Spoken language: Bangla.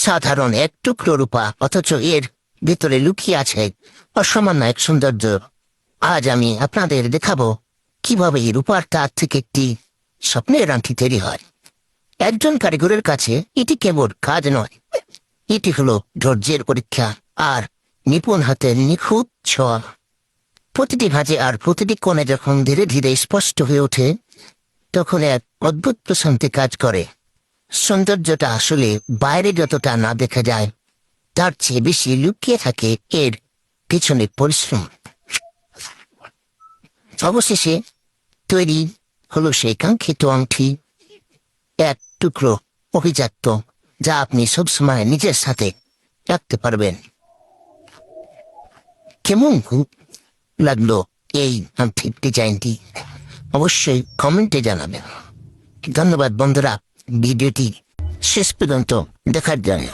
সাধারণ এক টুকরো রূপা, অথচ এর ভিতরে লুকিয়ে আছে অসামান্য এক সৌন্দর্য। আজ আমি আপনাদের দেখাবো কিভাবে এই রূপার তার থেকে একটি স্বপ্নের আংটি তৈরি হয়। একজন কারিগরের কাছে এটি কেবল কাজ নয়, এটি হলো ধৈর্যের পরীক্ষা আর নিপুণ হাতের নিখুঁত ছোঁয়া। প্রতিটি ভাঁজে আর প্রতিটি কোণে যখন ধীরে ধীরে স্পষ্ট হয়ে ওঠে, তখন এক অদ্ভুত প্রশান্তি কাজ করে। সৌন্দর্যটা আসলে বাইরে যতটা না দেখা যায়, তার চেয়ে বেশি লুকিয়ে থাকে এর পিছনে পরিশ্রম। অবশেষে তৈরি হলো সেই কাঙ্ক্ষিত আংটি, এক টুকরো অভিজাত্য যা আপনি সবসময় নিজের সাথে রাখতে পারবেন। কেমন লাগলো এই আংটির ডিজাইনটি? অবশ্যই কমেন্টে জানাবেন। ধন্যবাদ বন্ধুরা, ভিডিওটি শেষ পর্যন্ত দেখার জন্য।